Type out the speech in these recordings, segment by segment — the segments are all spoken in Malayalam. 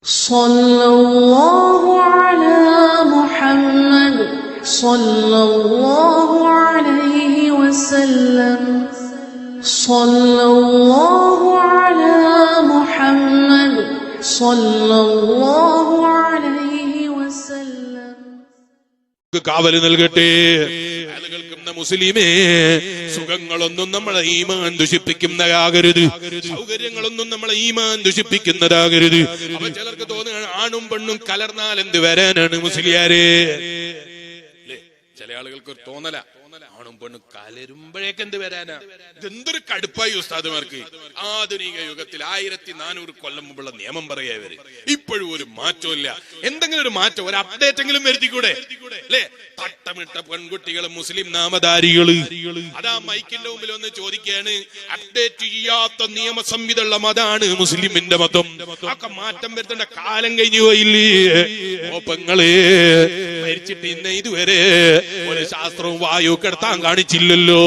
സല്ലല്ലാഹു അലാ മുഹമ്മദ് സല്ലല്ലാഹു അലൈഹി വസല്ലം സല്ലല്ലാഹു അലാ മുഹമ്മദ് സല്ലല്ലാഹു അലൈഹി വസല്ലം. കാവല് നൽകട്ടെ. മുസ്ലിമേ, സുഖങ്ങളൊന്നും നമ്മളെ ഈമാൻ ദുഷിപ്പിക്കുന്നതാകരുത്, സൗകര്യങ്ങളൊന്നും നമ്മളെ ഈമാൻ ദുഷിപ്പിക്കുന്നതാകരുത്. അപ്പൊ ചിലർക്ക് തോന്നുകയാണ് ആണും പെണ്ണും കലർന്നാൽ എന്ത് വരാനാണ് മുസ്ലിയാരെ. ചില ആളുകൾക്ക് ഒരു തോന്നല, ആണും പെണ്ണും കലരുമ്പോഴേക്ക് എന്ത് വരാനാ. ഇതെന്തൊരു കടുപ്പായി ഉസ്താദുമാർക്ക്. ആധുനിക യുഗത്തിൽ 1400 കൊല്ലം മുമ്പുള്ള നിയമം പറയാ ഇവര്. ഇപ്പോഴും ഒരു മാറ്റമില്ല. എന്തെങ്കിലും ഒരു മാറ്റം, ഒരു അപ്ഡേറ്റ് എങ്കിലും വരുത്തിക്കൂടെ അല്ലെ? പട്ടമിട്ട പെൺകുട്ടികള്, മുസ്ലിം നാമധാരികള്, അതാ മൈക്കിന്റെ മുമ്പിൽ ഒന്ന് ചോദിക്കുകയാണ്, അപ്ഡേറ്റ് ചെയ്യാത്ത നിയമ സംഹിതയുള്ള മതാണ് മുസ്ലിമിന്റെ മതം. ഒക്കെ മാറ്റം വരുത്തേണ്ട കാലം കഴിഞ്ഞു പോയില്ലേ? ഓപ്പങ്ങളെ മരിച്ചിട്ട് ഇന്ന് ഇതുവരെ ഒരു ശാസ്ത്രവും വായു കിടത്താൻ കാണിച്ചില്ലല്ലോ.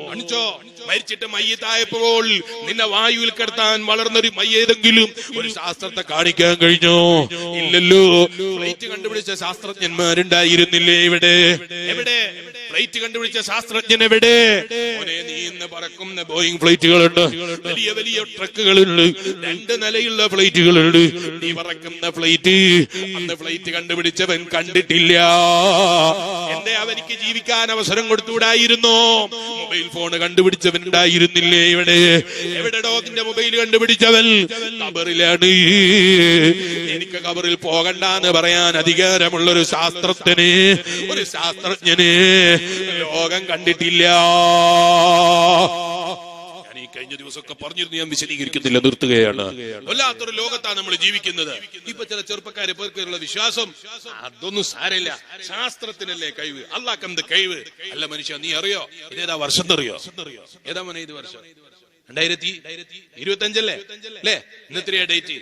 കാണിച്ചോ? മരിച്ചിട്ട് മയ്യത്തായപ്പോൾ നിന്നെ വായുവിൽ കിടത്താൻ വളർന്നൊരു മയ്യേതെങ്കിലും ഒരു ശാസ്ത്രത്തെ കാണിക്കാൻ കഴിഞ്ഞോ? ഇല്ലല്ലോ. ഫ്ലൈറ്റ് കണ്ടുപിടിച്ച ശാസ്ത്രജ്ഞന്മാരുണ്ടായിരുന്നില്ലേ ഇവിടെ? എവിടെ ഫ്ലൈറ്റ് കണ്ടുപിടിച്ച ശാസ്ത്രജ്ഞൻ എവിടെ? നീ ഇന്ന് പറക്കുന്ന ബോയിങ് ഫ്ലൈറ്റുകളുണ്ട്, വലിയ വലിയ ട്രക്കുകളുണ്ട്, 2 നിലയുള്ള ഫ്ലൈറ്റുകളുണ്ട്. നീ പറക്കുന്ന ഫ്ലൈറ്റ് അന്ന് ഫ്ലൈറ്റ് കണ്ടുപിടിച്ചവൻ കണ്ടിട്ടില്ല. എന്തേ അവനിക്ക് ജീവിക്കാൻ അവസരം കൊടുത്തുകൂടായിരുന്നോ? മൊബൈൽ ഫോൺ കണ്ടുപിടിച്ചവൻ ഉണ്ടായിരുന്നില്ലേ ഇവിടെ? എവിടെടോ നിന്റെ മൊബൈൽ കണ്ടുപിടിച്ചവൻ? ഖബറിലാണ്. എനിക്ക് ഖബറിൽ പോകണ്ടെന്ന് പറയാൻ അധികാരമുള്ളൊരു ശാസ്ത്രജ്ഞന്, ഒരു ശാസ്ത്രജ്ഞന് ലോകം കണ്ടിട്ടില്ല. ഞാൻ ഈ കഴിഞ്ഞ ദിവസമൊക്കെ പറഞ്ഞിരുന്നു, ഞാൻ വിശദീകരിക്കുന്നില്ല, നിർത്തുകയാണ്. വല്ലാത്തൊരു ലോകത്താണ് നമ്മൾ ജീവിക്കുന്നത്. ഇപ്പൊ ചില ചെറുപ്പക്കാരെ പേർക്കുള്ള വിശ്വാസം, അതൊന്നും സാരമില്ല, ശാസ്ത്രത്തിനല്ലേ കഴിവ്, അള്ളാഹ് എന്ത് കഴിവ്. അല്ല മനുഷ്യ, നീ അറിയോ ഇതേതാ വർഷം അറിയോ? ഏതാ മോനെ ഇത് വർഷം? 2025 അല്ലേ? ഇന്നത്തെ ഡേറ്റ്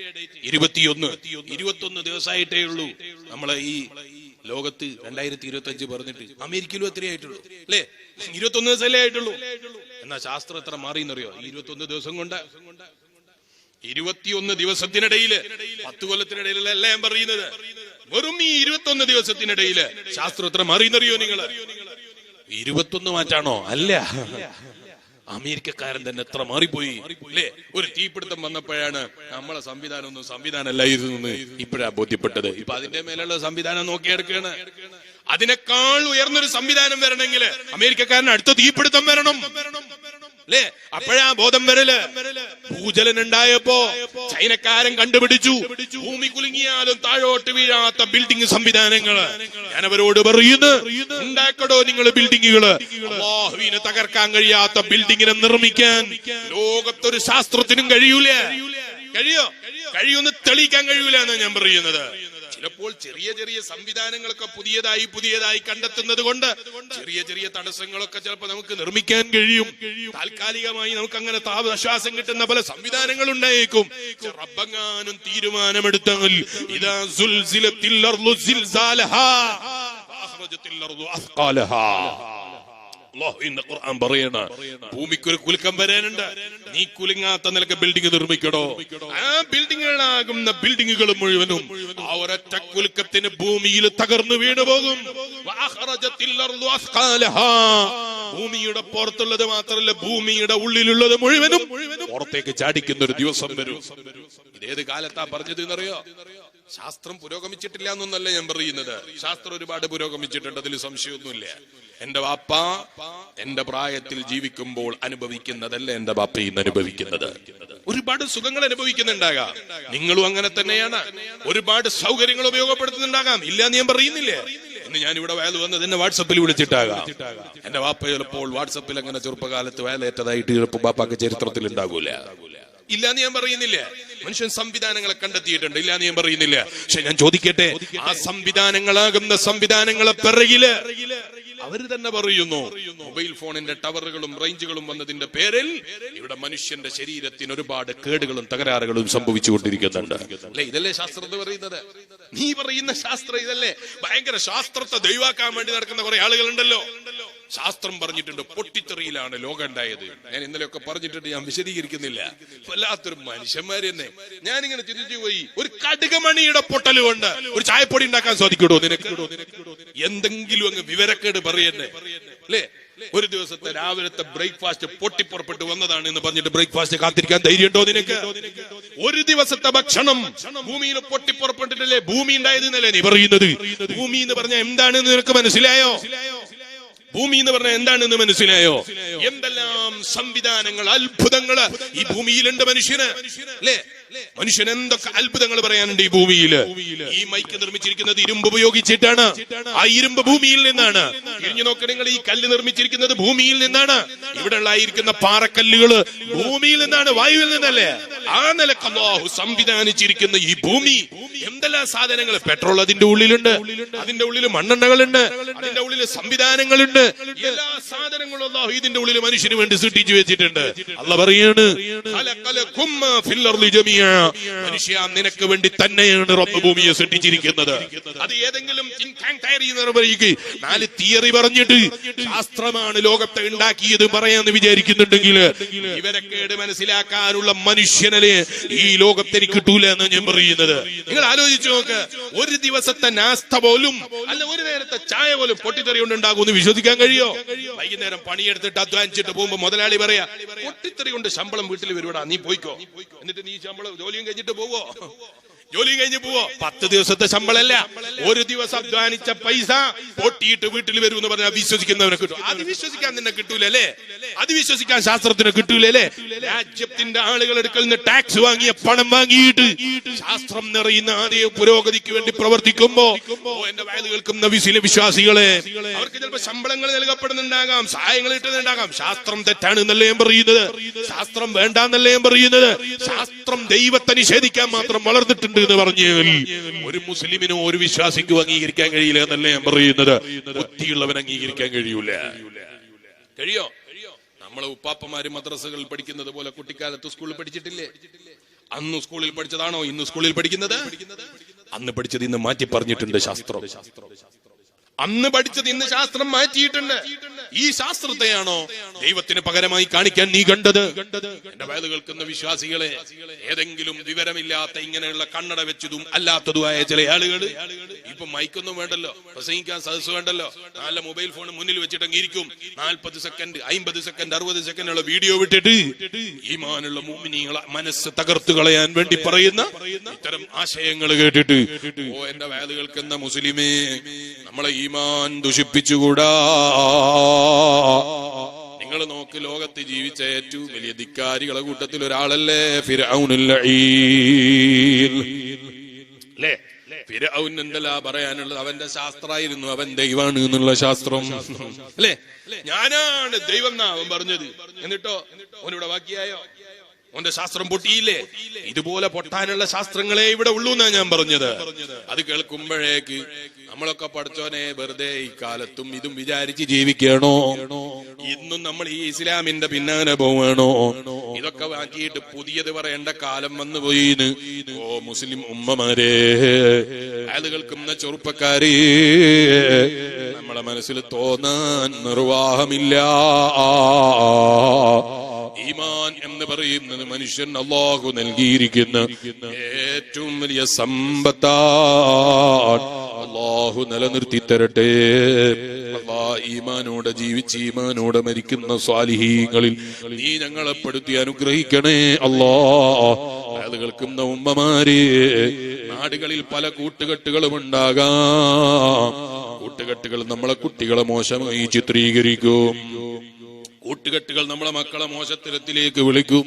21 ദിവസമായിട്ടേ ഉള്ളൂ നമ്മളെ ഈ ലോകത്ത് 2025 പറഞ്ഞിട്ട്. അമേരിക്കയിലും എത്രയേ ആയിട്ടുള്ളൂ അല്ലേ? 21 ദിവസമല്ലേ ആയിട്ടുള്ളൂ. എന്നാ ശാസ്ത്രം എത്ര മാറിയെന്നറിയോ? 21 ദിവസം കൊണ്ട്. 21 ദിവസത്തിനിടയില്, 10 കൊല്ലത്തിനിടയിലല്ല എല്ലാം ഞാൻ പറയുന്നത്. വെറും ഈ 21 ദിവസത്തിനിടയില് ശാസ്ത്രം എത്ര മാറിയെന്നറിയോ നിങ്ങള്? 21 മാറ്റാണോ? അല്ല, അമേരിക്കക്കാരൻ തന്നെ എത്ര മാറിപ്പോയി അല്ലേ? ഒരു തീപിടുത്തം വന്നപ്പോഴാണ് നമ്മളെ സംവിധാനമൊന്നും സംവിധാനമല്ലായിരുന്നു ഇപ്പോഴാ ബോധ്യപ്പെട്ടത്. ഇപ്പൊ അതിന്റെ മേലുള്ള സംവിധാനം നോക്കിയെടുക്കുകയാണ്. അതിനേക്കാൾ ഉയർന്നൊരു സംവിധാനം വരണമെങ്കിൽ അമേരിക്കക്കാരന് അടുത്ത തീപിടുത്തം വരണം അല്ലേ? അപ്പോഴാ ബോധം വരല്. ഭൂചലനം ഉണ്ടായപ്പോ ചൈനക്കാരൻ കണ്ടുപിടിച്ചു ഭൂമി കുലുങ്ങിയാലും താഴോട്ട് വീഴാത്ത ബിൽഡിംഗ് സംവിധാനങ്ങള്. ഞാൻ അവരോട് പറയുന്നു, ഉണ്ടാക്കടോ നിങ്ങൾ ബിൽഡിങ്ങുകള്. അല്ലാഹുവിനെ തകർക്കാൻ കഴിയാത്ത ബിൽഡിങ്ങിനെ നിർമ്മിക്കാൻ ലോകത്തൊരു ശാസ്ത്രത്തിനും കഴിയൂല. കഴിയുമെന്ന് തെളിയിക്കാൻ കഴിയൂല എന്നാണ് ഞാൻ പറയുന്നത്. ചിലപ്പോൾ ചെറിയ ചെറിയ സംവിധാനങ്ങളൊക്കെ പുതിയതായി കണ്ടെത്തുന്നത് കൊണ്ട് ചെറിയ തടസ്സങ്ങളൊക്കെ ചിലപ്പോൾ നമുക്ക് നിർമ്മിക്കാൻ കഴിയും. താൽക്കാലികമായി നമുക്ക് അങ്ങനെ ആശ്വാസം കിട്ടുന്ന പല സംവിധാനങ്ങൾ ഉണ്ടായേക്കും. റബ്ബെങ്ങാനും തീരുമാനമെടുത്താൽ ഇദാ സുൽസിലത്തിൽ അർളു സിൽസാലഹാ വഅഖ്റജത്തിൽ അർളു അസ്ഖാലഹാ. അല്ലാഹുവിന്റെ ഖുർആൻ പറയണ, ഭൂമിക്കൊരു കുലുക്കം വരാനുണ്ട്, നീ കുലുങ്ങാത്ത നിലക്ക് ബിൽഡിംഗ് നിർമ്മിക്കണോ? ആ ബിൽഡിങ്ങുകളാകുന്ന ബിൽഡിങ്ങുകൾ മുഴുവനും ആ ഒരൊറ്റ കുലുക്കത്തിന് ഭൂമിയിൽ തകർന്നു വീണു പോകും. ഭൂമിയുടെ പുറത്തുള്ളത് മാത്രമല്ല, ഭൂമിയുടെ ഉള്ളിലുള്ളത് മുഴുവനും പുറത്തേക്ക് ചാടിക്കുന്ന ഒരു ദിവസം വരും. ഇതേത് കാലത്താ പറഞ്ഞത് എന്നറിയോ? ശാസ്ത്രം പുരോഗമിച്ചിട്ടില്ല എന്നൊന്നല്ല ഞാൻ പറയുന്നത്. ശാസ്ത്രം ഒരുപാട് പുരോഗമിച്ചിട്ടുണ്ട്, അതിൽ സംശയമൊന്നുമില്ല. എന്റെ വാപ്പ എന്റെ പ്രായത്തിൽ ജീവിക്കുമ്പോൾ അനുഭവിക്കുന്നതല്ല എന്റെ ബാപ്പ ഇന്ന് അനുഭവിക്കുന്നത്. ഒരുപാട് സുഖങ്ങൾ അനുഭവിക്കുന്നുണ്ടാകാം, നിങ്ങളും അങ്ങനെ തന്നെയാണ്. ഒരുപാട് സൗകര്യങ്ങൾ ഉപയോഗപ്പെടുത്തുന്നുണ്ടാകാം, ഇല്ല എന്ന് ഞാൻ പറയുന്നില്ലേ. ഇന്ന് ഞാൻ ഇവിടെ വയൽ വന്നത് എന്നെ വാട്സപ്പിൽ വിളിച്ചിട്ടാകാം. എന്റെ വാപ്പ ചിലപ്പോൾ വാട്സപ്പിൽ അങ്ങനെ ചെറുപ്പകാലത്ത് വയലേറ്റതായിട്ട് ചിലപ്പോൾ ബാപ്പാക്ക് ചരിത്രത്തിൽ ഉണ്ടാകൂല, ഇല്ല എന്ന് ഞാൻ പറയുന്നില്ല. മനുഷ്യൻ സംവിധാനങ്ങളെ കണ്ടെത്തിയിട്ടുണ്ട്, ഇല്ല എന്ന് ഞാൻ പറയുന്നില്ല. പക്ഷെ ഞാൻ ചോദിക്കട്ടെ, ആ സംവിധാനങ്ങളാകുന്ന സംവിധാനങ്ങളെ പിറകില് അവര് തന്നെ പറയുന്നു, മൊബൈൽ ഫോണിന്റെ ടവറുകളും റേഞ്ചുകളും വന്നതിന്റെ പേരിൽ ഇവിടെ മനുഷ്യന്റെ ശരീരത്തിന് ഒരുപാട് കേടുകളും തകരാറുകളും സംഭവിച്ചുകൊണ്ടിരിക്കുന്നുണ്ട് അല്ലെ? ഇതല്ലേ ശാസ്ത്രം എന്ന് പറയുന്നത്? നീ പറയുന്ന ശാസ്ത്രം ഇതല്ലേ? ഭയങ്കര ശാസ്ത്രത്തെ ദൈവാക്കാൻ വേണ്ടി നടക്കുന്ന കുറെ ആളുകളുണ്ടല്ലോ. ശാസ്ത്രം പറഞ്ഞിട്ടുണ്ട് പൊട്ടിത്തെറിയിലാണ് ലോകം ഉണ്ടായത്. ഞാൻ ഇന്നലെയൊക്കെ പറഞ്ഞിട്ടുണ്ട്, ഞാൻ വിശദീകരിക്കുന്നില്ല. വല്ലാത്തൊരു മനുഷ്യന്മാര് തന്നെ. ഞാനിങ്ങനെ ചിന്തിച്ചു പോയി, ഒരു കടുകമണിയുടെ പൊട്ടൽ കൊണ്ട് ഒരു ചായപ്പൊടി ഉണ്ടാക്കാൻ സാധിക്കൂടോ നിനക്ക്? എന്തെങ്കിലും അങ്ങ് വിവരക്കേട് പറയന്നെ അല്ലേ? ഒരു ദിവസത്തെ രാവിലത്തെ ബ്രേക്ക്ഫാസ്റ്റ് പൊട്ടിപ്പുറപ്പെട്ട് വന്നതാണ് എന്ന് പറഞ്ഞിട്ട് ബ്രേക്ക്ഫാസ്റ്റ് കാത്തിരിക്കാൻ ധൈര്യമുണ്ടോ നിനക്ക്? ഒരു ദിവസത്തെ ഭക്ഷണം ഭൂമിയിൽ പൊട്ടിപ്പുറപ്പെട്ടിട്ടല്ലേ ഭൂമി ഉണ്ടായത് എന്നല്ലേ നീ പറയുന്നത്? ഭൂമി എന്ന് പറഞ്ഞാൽ എന്താണെന്ന് നിനക്ക് മനസ്സിലായോ? ഭൂമി എന്ന് പറഞ്ഞാൽ എന്താണെന്ന് മനസ്സിലായോ? എന്തെല്ലാം സംവിധാനങ്ങൾ, അത്ഭുതങ്ങള് ഈ ഭൂമിയിലുണ്ട് മനുഷ്യന് അല്ലേ? മനുഷ്യൻ എന്തൊക്കെ അത്ഭുതങ്ങൾ പറയാനുണ്ട് ഈ ഭൂമിയിൽ. ഈ മൈക്ക് നിർമ്മിച്ചിരിക്കുന്നത് ഇരുമ്പ് ഉപയോഗിച്ചിട്ടാണ്. ആ ഇരുമ്പ് ഭൂമിയിൽ നിന്നാണ്. തിരിഞ്ഞു നോക്ക് നിങ്ങൾ, ഈ കല്ല് നിർമ്മിച്ചിരിക്കുന്നത് ഭൂമിയിൽ നിന്നാണ്. ഇവിടെ ഉള്ളായിരിക്കുന്ന പാറക്കല്ലുകള് ഭൂമിയിൽ നിന്നാണ്, വായുവിൽ നിന്നല്ലേ? ആ നിലക്ക് അല്ലാഹു സംവിധാനിച്ചിരിക്കുന്ന ഈ ഭൂമി എന്തെല്ലാം സാധനങ്ങൾ. പെട്രോൾ അതിന്റെ ഉള്ളിലുണ്ട്, അതിന്റെ ഉള്ളിൽ മണ്ണെണ്ണകളുണ്ട്, അതിന്റെ ഉള്ളിൽ സംവിധാനങ്ങളുണ്ട്. എല്ലാ സാധനങ്ങളും അല്ലാഹു ഇതിന്റെ ഉള്ളിൽ മനുഷ്യന് വേണ്ടി സൃഷ്ടിച്ചു വെച്ചിട്ടുണ്ട്. അല്ലാഹു പറയാണ്, മനുഷ്യ നിനക്ക് വേണ്ടി തന്നെയാണ് റബ്ബ് ഭൂമിയെ സൃഷ്ടിച്ചിരിക്കുന്നത്. അത് ഏതെങ്കിലും നാല് തിയറി പറഞ്ഞിട്ട് ശാസ്ത്രമാണ് ലോകത്തെ ഉണ്ടാക്കിയത് പറയാന്ന് വിചാരിക്കുന്നുണ്ടെങ്കിൽ ഇവരൊക്കെ മനസ്സിലാക്കാനുള്ള മനുഷ്യനെ ഈ ലോകത്ത് എനിക്ക് കിട്ടൂല എന്ന് ഞാൻ പറയുന്നത്. നിങ്ങൾ ആലോചിച്ചു നോക്ക്, ഒരു ദിവസത്തെ നാസ്ത പോലും അല്ല, ഒരു നേരത്തെ ചായ പോലും പൊട്ടിത്തെറി കൊണ്ട് ഉണ്ടാകുമെന്ന് വിശ്വസിക്കാൻ കഴിയോ? വൈകുന്നേരം പണിയെടുത്തിട്ട് അധ്വാനിച്ചിട്ട് പോകുമ്പോ മുതലാളി പറയാ, പൊട്ടിത്തെറി കൊണ്ട് ശമ്പളം വീട്ടിൽ വരുവാടാ, നീ പോയിക്കോ. എന്നിട്ട് നീ ശമ്പളം ജോലിയും കഴിഞ്ഞിട്ട് പോവോ? ജോലിയും കഴിഞ്ഞ് പോവോ? 10 ദിവസത്തെ ശമ്പളമല്ല, ഒരു ദിവസം അധ്വാനിച്ച പൈസ പൊട്ടിയിട്ട് വീട്ടിൽ വരും എന്ന് പറഞ്ഞാൽ വിശ്വസിക്കുന്നവനെ കിട്ടും. അത് വിശ്വസിക്കാൻ നിന്നെ കിട്ടൂലേ? അത് വിശ്വസിക്കാൻ ശാസ്ത്രത്തിന് കിട്ടൂലേ? രാജ്യത്തിന്റെ ആളുകൾ എടുക്കൽ നിന്ന് ടാക്സ് വാങ്ങിയ പണം വാങ്ങിയിട്ട് ശാസ്ത്രം നിറയുന്ന ആദ്യ പുരോഗതിക്ക് വേണ്ടി പ്രവർത്തിക്കുമ്പോ എന്റെ വയല് കേൾക്കുന്ന വിശ്വാസികളെ, അവർക്ക് ചിലപ്പോൾ ശമ്പളങ്ങൾ നൽകപ്പെടുന്നുണ്ടാകാം, സഹായങ്ങൾ കിട്ടുന്നുണ്ടാകാം. ശാസ്ത്രം തെറ്റാണ് എന്നല്ലേ ഞാൻ പറയുന്നത്? ശാസ്ത്രം വേണ്ടാന്നല്ലേ ഞാൻ പറയുന്നത്? ശാസ്ത്രം ദൈവത്തെ നിഷേധിക്കാൻ മാത്രം വളർന്നിട്ടുണ്ട് എന്ന് പറഞ്ഞാൽ ഒരു മുസ്ലിമിനോ ഒരു വിശ്വാസിക്കും അംഗീകരിക്കാൻ കഴിയില്ല എന്നല്ലേ ഞാൻ പറയുന്നത്? ബുദ്ധിയുള്ളവൻ അംഗീകരിക്കാൻ കഴിയൂല. കഴിയോ? നമ്മളെ ഉപ്പാപ്പമാര് മദ്രസകളിൽ പഠിക്കുന്നത് പോലെ കുട്ടിക്കാലത്ത് സ്കൂളിൽ പഠിച്ചിട്ടില്ലേ? അന്ന് സ്കൂളിൽ പഠിച്ചതാണോ ഇന്ന് സ്കൂളിൽ പഠിക്കുന്നത്? അന്ന് പഠിച്ചത് ഇന്ന് മാറ്റി പറഞ്ഞിട്ടുണ്ട് ശാസ്ത്രം. അന്ന് പഠിച്ചത് ഇന്ന് ശാസ്ത്രം മാറ്റിയിട്ടുണ്ട്. ഈ ശാസ്ത്രത്തെയാണോ ദൈവത്തിന് പകരമായി കാണിക്കാൻ നീ കണ്ടത്? എന്റെ വയത് കേൾക്കുന്ന വിശ്വാസികളെ, ഏതെങ്കിലും വിവരമില്ലാത്ത ഇങ്ങനെയുള്ള കണ്ണട വെച്ചതും അല്ലാത്തതുമായ ചില ആളുകൾ ഇപ്പൊ മൈക്കൊന്നും വേണ്ടല്ലോ, പ്രസംഗിക്കാൻ സദസ് വേണ്ടല്ലോ, നല്ല മൊബൈൽ ഫോൺ മുന്നിൽ വെച്ചിട്ടെങ്കിരിക്കും 40 സെക്കൻഡ് 50 സെക്കൻഡ് 60 സെക്കൻഡുള്ള വീഡിയോ വിട്ടിട്ട് ഈമാനുള്ള മുഅ്മിനീങ്ങളെ മനസ്സ് തകർത്തു കളയാൻ വേണ്ടി പറയുന്ന ഇത്തരം ആശയങ്ങൾ കേട്ടിട്ട്, ഓ എന്റെ വയത് കേൾക്കുന്ന മുസ്ലിമേ, നമ്മളെ ഈമാൻ ദുഷിപ്പിച്ചുകൂടാ. നിങ്ങൾ നോക്ക്, ലോകത്ത് ജീവിച്ച ഏറ്റവും വലിയ ധിക്കാരികളെ കൂട്ടത്തിൽ ഒരാളല്ലേ ഫിർഔനുൽ ലഈൻ അല്ലേ? ഫിർഔൻ എന്തെല്ലാം പറയാനുള്ളത്? അവന്റെ ശാസ്ത്രമായിരുന്നു, അവൻ ദൈവാണ് എന്നുള്ള ശാസ്ത്രം അല്ലേ? ഞാനാണ് ദൈവം എന്നാ അവൻ പറഞ്ഞത്. എന്നിട്ടോ അവനിവിടെ ബാക്കിയായോ? അവന്റെ ശാസ്ത്രം പൊട്ടിയില്ലേ? ഇതുപോലെ പൊട്ടാനുള്ള ശാസ്ത്രങ്ങളെ ഇവിടെ ഉള്ളൂ എന്നാ ഞാൻ പറഞ്ഞത്. അത് കേൾക്കുമ്പോഴേക്ക് നമ്മളൊക്കെ പഠിച്ചോനെ വെറുതെ ഈ കാലത്തും ഇതും വിചാരിച്ച് ജീവിക്കണോ? ഇന്നും നമ്മൾ ഈ ഇസ്ലാമിന്റെ പിന്നാലെ പോവാണോ? ഇതൊക്കെ മാറ്റിയിട്ട് പുതിയത് പറയേണ്ട കാലം വന്നു പോയിന്ന്. ഓ മുസ്ലിം ഉമ്മമാരെ, അത് കേൾക്കുന്ന ചെറുപ്പക്കാരെ, നമ്മളെ മനസ്സിൽ തോന്നാൻ നിർവാഹമില്ല. ഈമാൻ എന്ന് പറയുന്നത് മനുഷ്യൻ അല്ലാഹു നൽകിയിരിക്കുന്ന ഏറ്റവും വലിയ സമ്പത്താണ്. അല്ലാഹു നിലനിർത്തി തരട്ടെ. അല്ലാഹ് ഈമാനോടെ ജീവിച്ച് ഈമാനോടെ മരിക്കുന്ന സ്വാലിഹീങ്ങളിൽ നീ ഞങ്ങളെ പെടുത്തി അനുഗ്രഹിക്കണേ അല്ലാഹ്. അത് കേൾക്കുന്ന ഉമ്മമാരെ, നാടുകളിൽ പല കൂട്ടുകെട്ടുകളും ഉണ്ടാകാം. കൂട്ടുകെട്ടുകൾ നമ്മളെ കുട്ടികളെ മോശമായി ചിത്രീകരിക്കും. കൂട്ടുകെട്ടുകൾ നമ്മളെ മക്കളെ മോശത്തരത്തിലേക്ക് വിളിക്കും.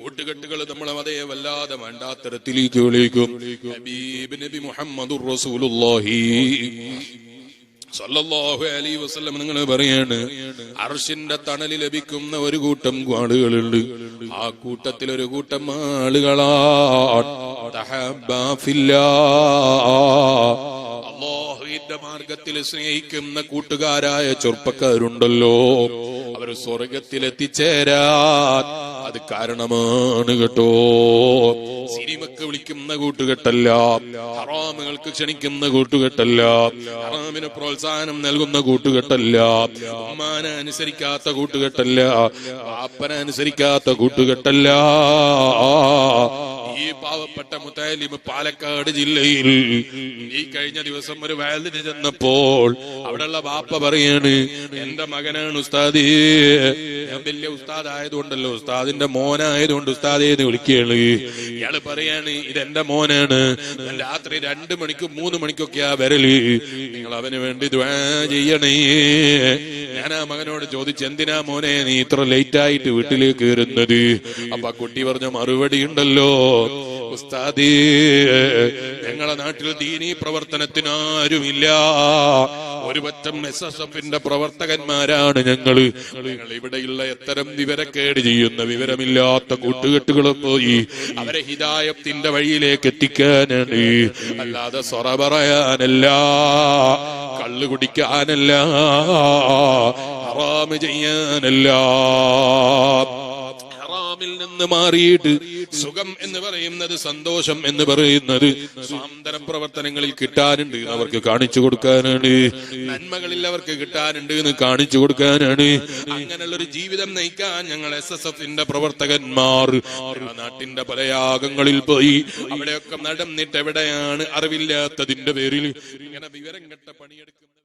കൂട്ടുകെട്ടുകൾ നമ്മളെ അതേ വല്ലാതെ വേണ്ടാത്തരത്തിലേക്ക് വിളിക്കും. ഹബീബ് നബി മുഹമ്മദുർ റസൂലുള്ളാഹി സല്ലല്ലാഹു അലൈഹി വസല്ലം നിങ്ങൾ പറയാണ്, അർശിന്റെ തണല് ലഭിക്കുന്ന ഒരു കൂട്ടം ആളുകളുണ്ട്. ആ കൂട്ടത്തിൽ ഒരു കൂട്ടം ആളുകളാണ് തഹബ്ബാ ഫില്ലാഹ്, അല്ലാഹുവിന്റെ മാർഗത്തിൽ സ്നേഹിക്കുന്ന കൂട്ടുകാരായ ചെറുപ്പക്കാരുണ്ടല്ലോ, അവർ സ്വർഗത്തിൽ എത്തിച്ചേരാൻ അത് കാരണമാണ് കേട്ടോ. സിനിമക്ക് വിളിക്കുന്ന കൂട്ടുകെട്ടല്ല, ഹറാമുകൾക്ക് ക്ഷണിക്കുന്ന കൂട്ടുകെട്ടല്ല, ഹറാമിന് പ്രോത്സാഹനം നൽകുന്ന കൂട്ടുകെട്ടല്ല, ഉമ്മാനെ അനുസരിക്കാത്ത കൂട്ടുകെട്ടല്ല, പാപ്പനെ അനുസരിക്കാത്ത കൂട്ടുകെട്ടല്ല. ഈ പാവപ്പെട്ട മുത്തലിം പാലക്കാട് ജില്ലയിൽ ഈ കഴിഞ്ഞ ദിവസം ഒരു വയലിന് ചെന്നപ്പോൾ അവിടെയുള്ള ബാപ്പ പറയാണ്, എന്റെ മകനാണ് ഉസ്താദേ, ഞാൻ വലിയ ഉസ്താദ് ആയതുകൊണ്ടല്ലോ, ഉസ്താദിന്റെ മോനായതുകൊണ്ട് ഉസ്താദേന്ന് വിളിക്കുകയാണ്. ഇയാള് പറയാണ്, ഇതെന്റെ മോനാണ്, ഞാൻ രാത്രി 2 മണിക്കും 3 മണിക്കൊക്കെയാ വരല്, നിങ്ങൾ അവന് വേണ്ടി ദുആ ചെയ്യണേ. ഞാൻ ആ മകനോട് ചോദിച്ചു, എന്തിനാ മോനെ നീ ഇത്ര ലേറ്റ് ആയിട്ട് വീട്ടിലേക്ക് വരുന്നത്? അപ്പൊ ആ കുട്ടി പറഞ്ഞ മറുപടി ഉണ്ടല്ലോ, ഉസ്താദേ, ഞങ്ങളെ നാട്ടിൽ ദീനീ പ്രവർത്തനത്തിനാരുമില്ല, ഒരു പറ്റം SSFന്റെ പ്രവർത്തകന്മാരാണ് ഞങ്ങള്. ഞങ്ങൾ ഇവിടെയുള്ള എത്തരം വിവരക്കേട് ചെയ്യുന്ന വിവരമില്ലാത്ത കൂട്ടുകെട്ടുകളെ പോയി അവരെ ഹിദായത്തിന്റെ വഴിയിലേക്ക് എത്തിക്കാനാണ്, അല്ലാതെ സൊറ പറയാനല്ല, കള്ളു കുടിക്കാനല്ല, ഹറാമ് ചെയ്യാനല്ല. ഹറാമിൽ നിന്ന് മാറിയിട്ട് സുഖം എന്ന് പറയുന്നത്, സന്തോഷം എന്ന് പറയുന്നത് സ്വാതന്ത്ര്യ പ്രവർത്തനങ്ങളിൽ കിട്ടാനുണ്ട് എന്ന് അവർക്ക് കാണിച്ചു കൊടുക്കാനാണ്, നന്മകളിൽ അവർക്ക് കിട്ടാനുണ്ട് എന്ന് കാണിച്ചു കൊടുക്കാനാണ്. അങ്ങനെയുള്ളൊരു ജീവിതം നയിക്കാൻ ഞങ്ങൾ SSFന്റെ പ്രവർത്തകന്മാർ നാട്ടിന്റെ പല യാഗങ്ങളിൽ പോയി അവിടെയൊക്കെ നടന്നിട്ട് എവിടെയാണ് അറിവില്ലാത്തതിന്റെ പേരിൽ ഇങ്ങനെ വിവരം കെട്ട പണിയെടുക്കുന്നത്.